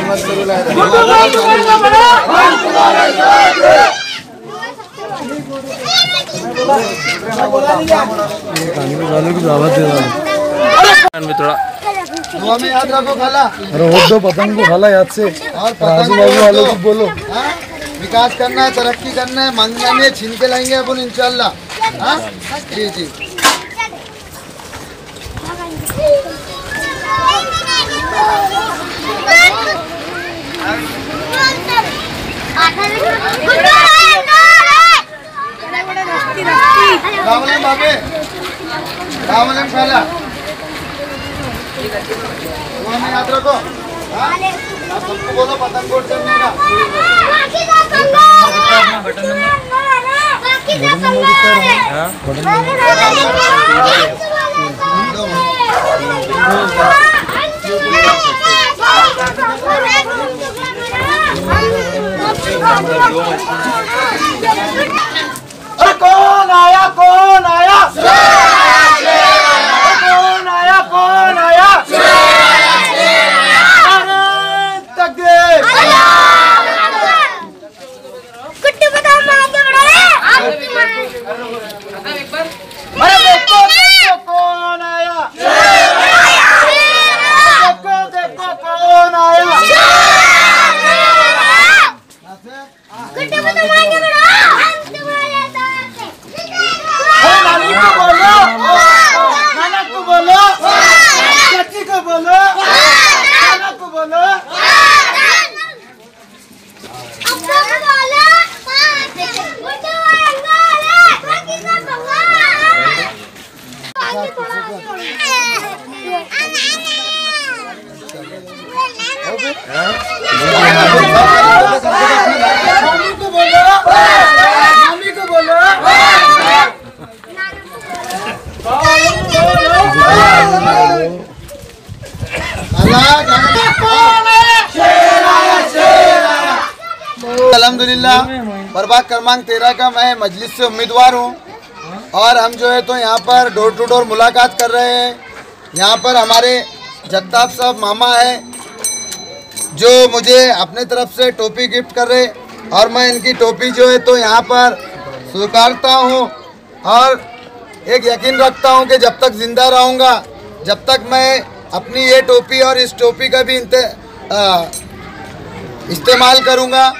दुआ में याद रखो खाला। अरे हो दो पतंग को खाला याद से, और आजू बाजू वालों को बोलो विकास करना है, तरक्की करना है, मांगना नहीं है, छीन के लाएंगे अपन इंशाल्लाह। हाँ जी जी। रावलम बाबे, रावलम खाला, दुआ में याद रखो। आप सबको बोलो पतंग कोट करने का। अरे कौन आया, कौन आया, कौन आया, कौन आया, अरे देखो देखो कौन आया, देखो देखो कौन आया। नानी को बोलो, नाना को बोलो, चाची को बोलो, नाना को बोलो। मम्मी को बोलो, मम्मी को बोलो। अल्हम्दुलिल्लाह प्रभाग क्रमांक 13 का मैं मजलिस से उम्मीदवार हूँ और हम जो है तो यहाँ पर डोर टू डोर मुलाकात कर रहे हैं। यहाँ पर हमारे जगताप साहब मामा है जो मुझे अपने तरफ से टोपी गिफ्ट कर रहे और मैं इनकी टोपी जो है तो यहाँ पर स्वीकारता हूँ और एक यकीन रखता हूँ कि जब तक ज़िंदा रहूँगा जब तक मैं अपनी ये टोपी और इस टोपी का भी इस्तेमाल करूँगा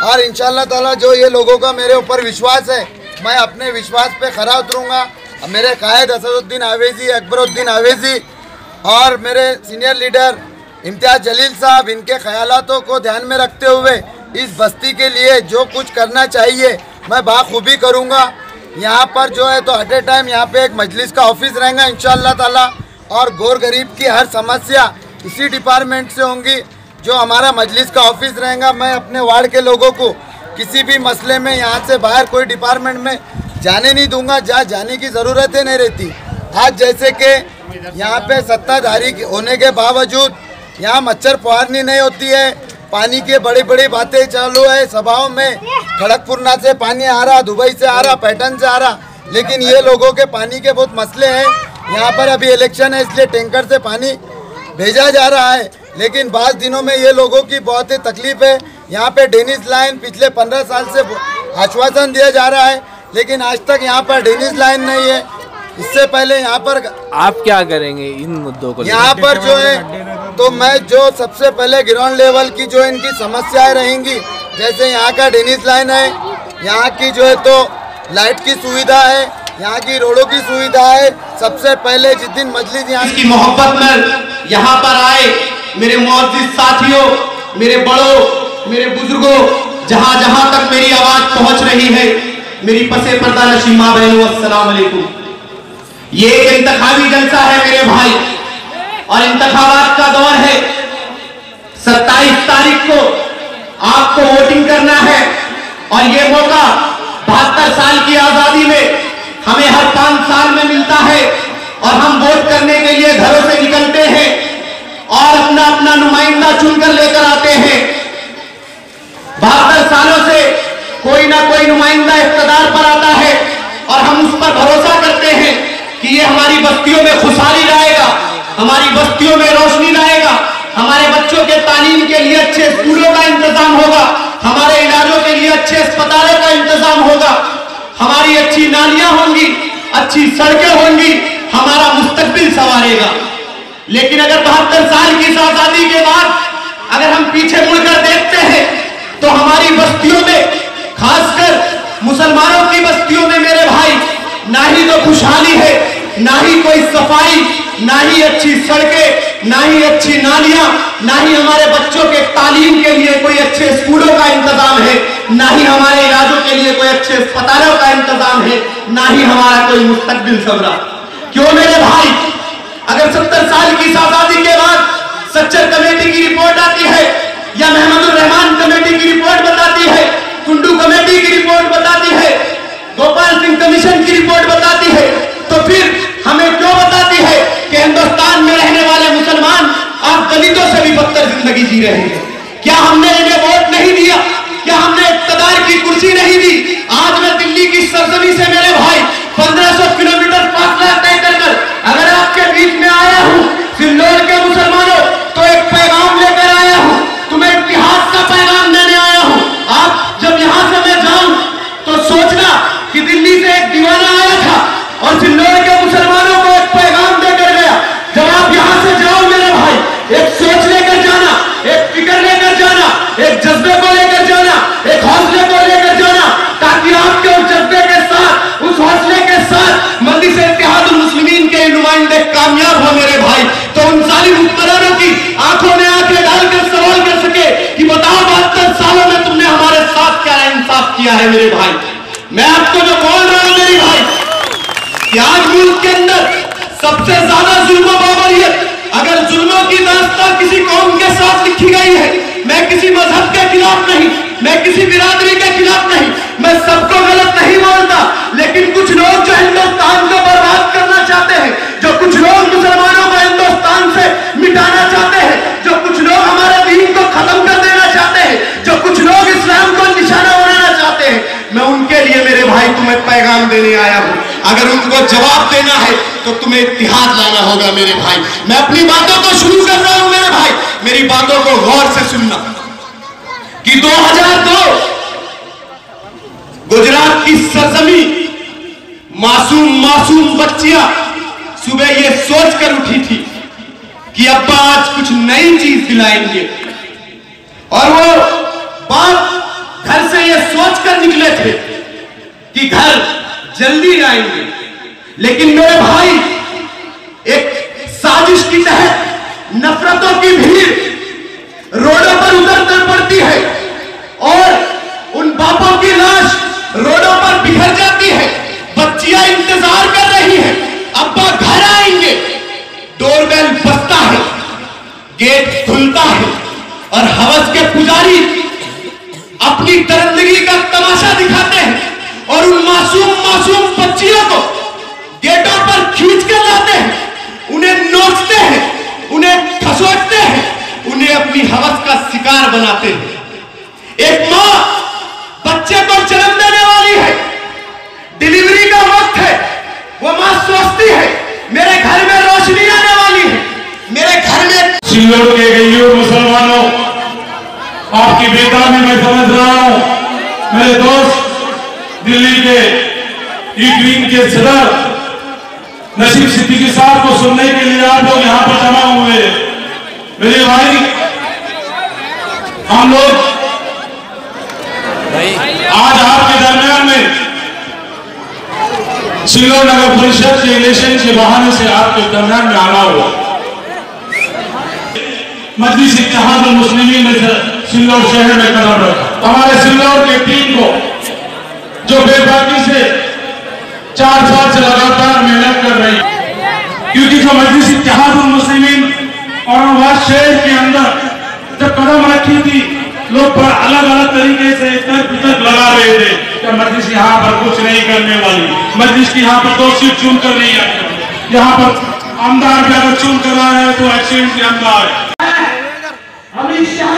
और इंशाअल्लाह ताला जो ये लोगों का मेरे ऊपर विश्वास है मैं अपने विश्वास पे खरा उतरूँगा। मेरे कायद असदुद्दीन आवेज़ी, अकबरुद्दीन आवेज़ी और मेरे सीनियर लीडर इम्तियाज़ जलील साहब, इनके ख्यालातों को ध्यान में रखते हुए इस बस्ती के लिए जो कुछ करना चाहिए मैं बाखूबी करूँगा। यहाँ पर जो है तो एट ए टाइम यहाँ पे एक मजलिस का ऑफिस रहेगा इंशाअल्लाह ताला और गोर गरीब की हर समस्या इसी डिपार्टमेंट से होंगी जो हमारा मजलिस का ऑफिस रहेगा। मैं अपने वार्ड के लोगों को किसी भी मसले में यहाँ से बाहर कोई डिपार्टमेंट में जाने नहीं दूंगा जहाँ जाने की ज़रूरत ही नहीं रहती। आज जैसे कि यहाँ पे सत्ताधारी होने के बावजूद यहाँ मच्छर फुहारनी नहीं होती है, पानी की बड़ी बड़ी बातें चालू है सभाओं में, खड़गपुरना से पानी आ रहा, दुबई से आ रहा, पैटर्न से आ रहा, लेकिन ये लोगों के पानी के बहुत मसले हैं। यहाँ पर अभी इलेक्शन है इसलिए टैंकर से पानी भेजा जा रहा है, लेकिन बाद दिनों में ये लोगों की बहुत ही तकलीफ है। यहाँ पे डेनिस लाइन पिछले 15 साल से आश्वासन दिया जा रहा है लेकिन आज तक यहाँ पर डेनिस लाइन नहीं है। इससे पहले यहाँ पर आप क्या करेंगे इन मुद्दों को? यहाँ पर जो है तो मैं जो सबसे पहले ग्राउंड लेवल की जो इनकी समस्याएं रहेंगी, जैसे यहाँ का डेनिस लाइन है, यहाँ की जो है तो लाइट की सुविधा है, यहाँ की रोडों की सुविधा है। सबसे पहले जिस दिन मजलिस यहाँ की मोहब्बत में यहाँ पर आए मेरे मुअज़्ज़िज़ साथियों, मेरे बड़ों, मेरे बुजुर्गों, जहाँ जहाँ तक मेरी आवाज पहुँच रही है, मेरी पसे पर्दा नशीं माँ बहनों, अस्सलाम वालेकुम। ये एक इंतखाबी जलसा है मेरे भाई और इंतखाबात का दौर है। 27 तारीख को आपको वोटिंग करना है और ये मौका 72 साल की आजादी में हमें हर 5 साल में मिलता है और हम वोट करने के लिए घरों से निकलते हैं और अपना अपना नुमाइंदा चुनकर लेकर आते हैं। 72 सालों से कोई ना कोई नुमाइंदा इख्तियार पर आता है और हम उस पर भरोसा करते हैं कि ये हमारी बस्तियों में खुशहाली लाएगा, हमारी बस्तियों में रोशनी लाएगा, हमारे बच्चों के तालीम के लिए अच्छे स्कूलों का इंतजाम होगा, हमारे इलाजों के लिए अच्छे अस्पतालों का इंतजाम होगा, हमारी अच्छी नालियां होंगी, अच्छी सड़कें होंगी, हमारा मुस्तकबिल संवारेगा। लेकिन अगर 72 साल की आजादी के बाद अगर हम पीछे मुड़कर देखते हैं तो हमारी बस्तियों में, खासकर मुसलमानों की बस्तियों में मेरे भाई, ना ही तो खुशहाली है, ना ही कोई सफाई, ना ही अच्छी सड़कें, ना ही अच्छी नालियां, ना ही हमारे बच्चों के तालीम के लिए कोई अच्छे स्कूलों का इंतजाम है, ना ही हमारे इलाजों के लिए कोई अच्छे अस्पतालों का इंतजाम है, ना ही हमारा कोई मुस्तकबिल संवरा। क्यों मेरे भाई? अगर 70 साल की आजादी के बाद सच्चर कमेटी की रिपोर्ट आती है या महमूदुर रहमान कमेटी की रिपोर्ट बताती है, कुंडू कमेटी की रिपोर्ट बताती है, गोपाल सिंह कमीशन की रिपोर्ट बताती है, तो फिर हमें क्यों बताती है कि हिंदुस्तान में रहने वाले मुसलमान आज दलितों से भी बदतर जिंदगी जी रहे हैं? क्या हमने इन्हें वोट नहीं दिया? क्या हमने इख्तियार की कुर्सी नहीं दी? आज मैं दिल्ली की सरजमी से मेरे भाई 1500 किलोमीटर फासला तय कर अगर आपके बीच में आया हूं, सिल्लोर के मुसलमानों, तो एक पैगाम लेकर आया हूं, तुम्हें इतिहास का पैगाम देने आया हूं। आप जब यहां से मैं जाऊं तो सोचना कि दिल्ली से एक दीवाना आया था और सिल्लोर के मुसलमानों को एक पैगाम देकर गया। जब आप यहां से जाओ मेरे भाई, एक सोच लेकर जाना, एक फिक्र लेकर जाना, एक जज्बे को लेकर जाना, एक हौसले को लेकर जाना, ताकि आपके उस जज्बे के साथ, उस हौसले के साथ मजलिस इत्तेहादुल मुस्लिमीन के नुमाइंदे कामयाब हो मेरे भाई, तो उन जालिम हुक्मरानों की आंखों में आंखें डालकर सवाल कर सके कि बताओ 72 सालों में तुमने हमारे साथ क्या इंसाफ किया है मेरे भाई। मैं आपको जो बोल रहा हूं मेरे भाई कि आज मुल्क के अंदर सबसे ज्यादा जुल्म बाबरियत, अगर जुल्मों की दास्तां किसी कौम के साथ लिखी गई है, मैं किसी मजहब के खिलाफ नहीं, मैं किसी बिरादरी के खिलाफ नहीं, मैं सबको गलत नहीं बोलता, लेकिन कुछ लोग जो हिंदुस्तान को बर्बाद करना चाहते हैं, जो कुछ लोग मुसलमानों को हिंदुस्तान से मिटाना चाहते हैं, जो कुछ लोग हमारे दीन को खत्म कर देना चाहते हैं, जो कुछ लोग इस्लाम को निशाना बनाना चाहते हैं, मैं उनके लिए मेरे भाई तुम्हें पैगाम देने आया हूं। अगर उनको जवाब देना है तो तुम्हें इत्तिहाद लाना होगा मेरे भाई। मैं अपनी बातों को शुरू कर रहा हूं मेरे भाई, मेरी बातों को गौर से सुनना कि 2002 गुजरात की सरजमी मासूम बच्चियां सुबह ये सोचकर उठी थी कि अब्बा आज कुछ नई चीज दिलाएंगे, और वो बाप घर से ये सोचकर निकले थे कि घर जल्दी आएंगे। लेकिन मेरे भाई, एक साजिश की तहत नफरतों की भीड़ रोडों पर उतर पड़ती है और उन बापों की लाश रोडों पर बिखर जाती है। बच्चियां इंतजार कर रही हैं, अब्बा घर आएंगे। डोरबेल बजता है, गेट खुलता है और हवस के पुजारी अपनी दरिंदगी का तमाशा दिखाते हैं और उन मासूम बच्चियों को गेटों पर खींच कर लाते हैं, उन्हें नोचते हैं, उन्हें खसोटते हैं, उन्हें अपनी हवस का शिकार बनाते हैं। एक मां बच्चे को जन्म देने वाली है, डिलीवरी का वक्त है, वो मां सोचती है मेरे घर में रोशनी आने वाली है, मेरे घर में। सिल्लोर के गईयों मुसलमानों, आपकी बेटा में मैं समझ रहा हूं। मेरे दोस्त दिल्ली के ई-विंग के सदर नसीब सिद्दीकी साहब को सुनने के लिए आप लोग यहाँ पर जमा हुए। मेरे भाई, हम लोग आज आपके दरमियान में सिल्लोर नगर परिषद के इलेक्शन के बहाने से आपके दरमियान में आना हुआ। मजलिस इत्तेहादुल मुस्लिमीन ने सिल्लोर शहर में कदम रखा। हमारे सिल्लोर के टीम को जो बेबाकी से 4 साल से लगातार मेहनत कर रही है, क्योंकि जो मजलिस इत्तेहादुल मुस्लिमीन औरंगाबाद शहर के अंदर जब कदम रखी थी, लोग पर अलग अलग तरीके से तर्क लगा रहे थे कि मजलिस यहाँ पर कुछ नहीं करने वाली, मजलिस की यहाँ पर 2 सीट चुन कर नहीं आती, यहाँ पर आमदार भी अगर चुन कर रहा है तो एक्सीडेंट के आमदार है। अमित शाह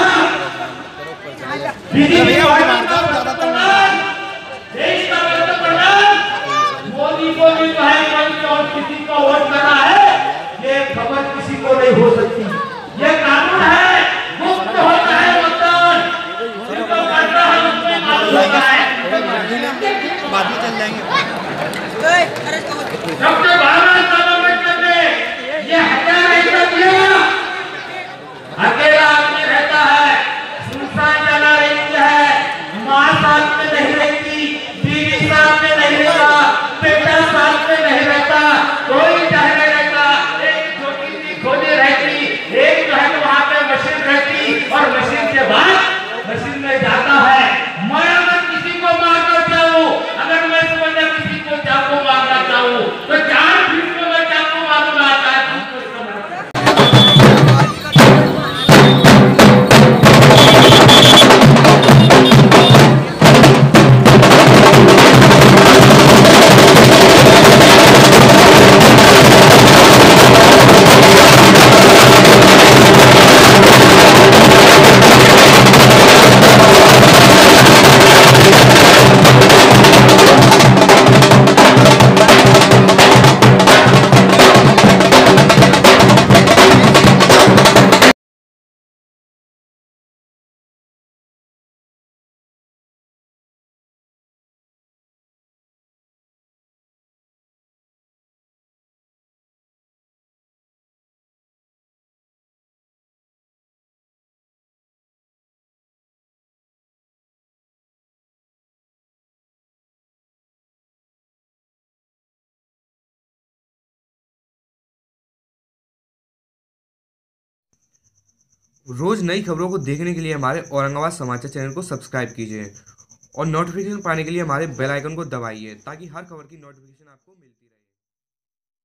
मोदी को भी और किसी को वोट करना है, ये खबर किसी को नहीं हो सकती। ये कानून है। बाद में चल जाएंगे। डॉक्टर बाबा अम्बेडकर ने ये हत्या नहीं किया। अकेला आदमी रहता है, सुनसान जगह रहती है, माँ साथ में नहीं रहती, बीवी साथ में नहीं रहता, बेटा साथ में नहीं रहता, कोई चाहे नहीं रहता। एक छोटी सी खोजे रहती, एक जो है तो वहाँ पे मशीन रहती और मशीन के बाद मशीन में जाता है। मैं अगर किसी को मारना चाहूँ, अगर मैं समझा किसी को चाकू मारना चाहूँ तो 4 फीट को मैं चाकू मारूंगा। रोज़ नई खबरों को देखने के लिए हमारे औरंगाबाद समाचार चैनल को सब्सक्राइब कीजिए और नोटिफिकेशन पाने के लिए हमारे बेल आइकन को दबाइए ताकि हर खबर की नोटिफिकेशन आपको मिलती रहे।